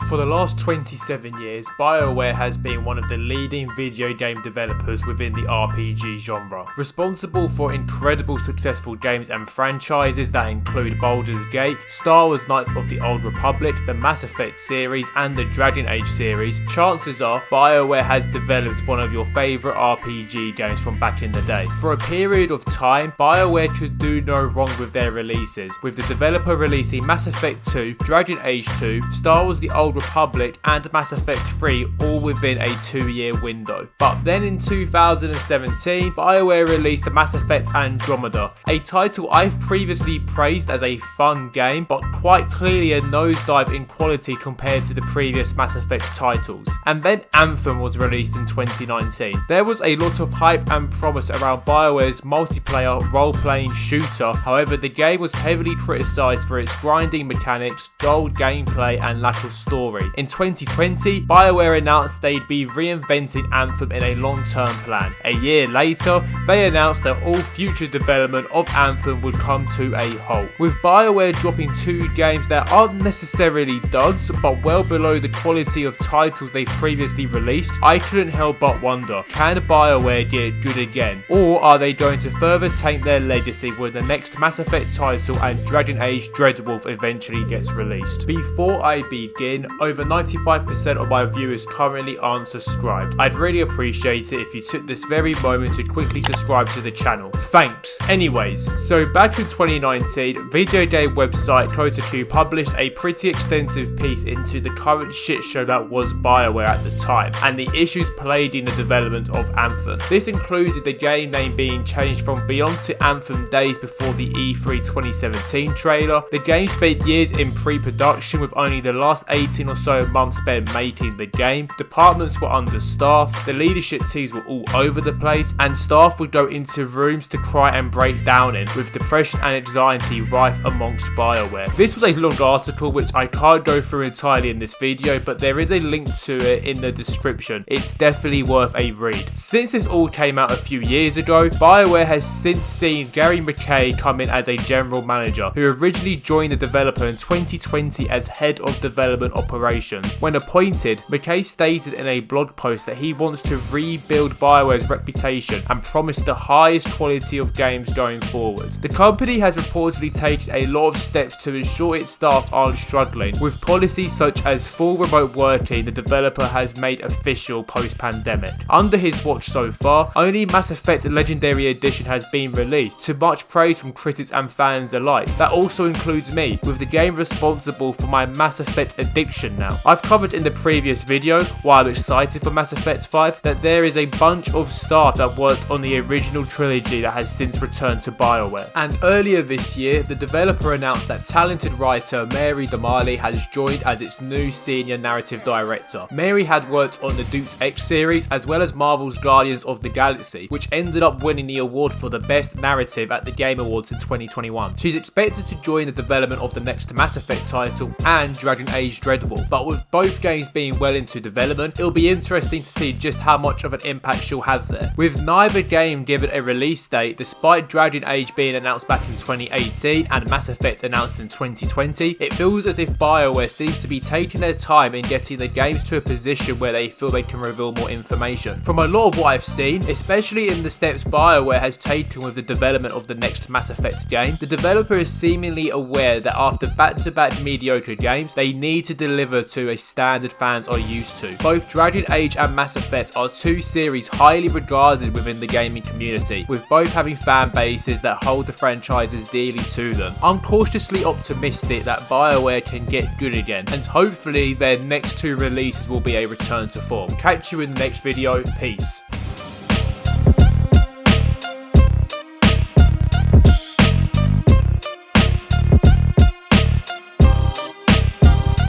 For the last 27 years, BioWare has been one of the leading video game developers within the RPG genre, responsible for incredible successful games and franchises that include Baldur's Gate, Star Wars Knights of the Old Republic, the Mass Effect series and the Dragon Age series. Chances are BioWare has developed one of your favourite RPG games from back in the day. For a period of time, BioWare could do no wrong with their releases, with the developer releasing Mass Effect 2, Dragon Age 2, Star Wars The Old Republic and Mass Effect 3 all within a 2-year window. But then in 2017, BioWare released the Mass Effect Andromeda, a title I've previously praised as a fun game, but quite clearly a nosedive in quality compared to the previous Mass Effect titles. And then Anthem was released in 2019. There was a lot of hype and promise around BioWare's multiplayer role-playing shooter, however the game was heavily criticised for its grinding mechanics, dull gameplay and lack of story. In 2020, BioWare announced they'd be reinventing Anthem in a long-term plan. A year later, they announced that all future development of Anthem would come to a halt. With BioWare dropping 2 games that aren't necessarily duds, but well below the quality of titles they previously released, I couldn't help but wonder, can BioWare get good again? Or are they going to further taint their legacy when the next Mass Effect title and Dragon Age Dreadwolf eventually gets released? Before I begin, over 95% of my viewers currently aren't subscribed. I'd really appreciate it if you took this very moment to quickly subscribe to the channel. Thanks. Anyways, so back in 2019, video game website Kotaku published a pretty extensive piece into the current shit show that was BioWare at the time, and the issues plaguing the development of Anthem. This included the game name being changed from Beyond to Anthem days before the E3 2017 trailer. The game spent years in pre-production, with only the last 18 or so months spent making the game. Departments were understaffed, the leadership teams were all over the place, and staff would go into rooms to cry and break down in, with depression and anxiety rife amongst BioWare. This was a long article which I can't go through entirely in this video, but there is a link to it in the description. It's definitely worth a read. Since this all came out a few years ago, BioWare has since seen Gary McKay come in as a general manager, who originally joined the developer in 2020 as head of development operations. When appointed, McKay stated in a blog post that he wants to rebuild BioWare's reputation and promise the highest quality of games going forward. The company has reportedly taken a lot of steps to ensure its staff aren't struggling, with policies such as full remote working the developer has made official post-pandemic. Under his watch so far, only Mass Effect Legendary Edition has been released, to much praise from critics and fans alike. That also includes me, with the game responsible for my Mass Effect addiction now. I've covered in the previous video, why I'm excited for Mass Effect 5, that there is a bunch of staff that worked on the original trilogy that has since returned to BioWare. And earlier this year, the developer announced that talented writer Mary Damali has joined as its new senior narrative director. Mary had worked on the Deus Ex series as well as Marvel's Guardians of the Galaxy, which ended up winning the award for the best narrative at the Game Awards in 2021. She's expected to join the development of the next Mass Effect title and Dragon Age Dreadwolf, but with both games being well into development, it'll be interesting to see just how much of an impact she'll have there. With neither game given a release date, despite Dragon Age being announced back in 2018 and Mass Effect announced in 2020, it feels as if BioWare seems to be taking their time in getting the games to a position where they feel they can reveal more information. From a lot of what I've seen, especially in the steps BioWare has taken with the development of the next Mass Effect game, the developer is seemingly aware that after back-to-back mediocre games, they need to deliver to a standard fans are used to. Both Dragon Age and Mass Effect are 2 series highly regarded within the gaming community, with both having fan bases that hold the franchises dearly to them. I'm cautiously optimistic that BioWare can get good again, and hopefully their next 2 releases will be a return to form. Catch you in the next video. Peace.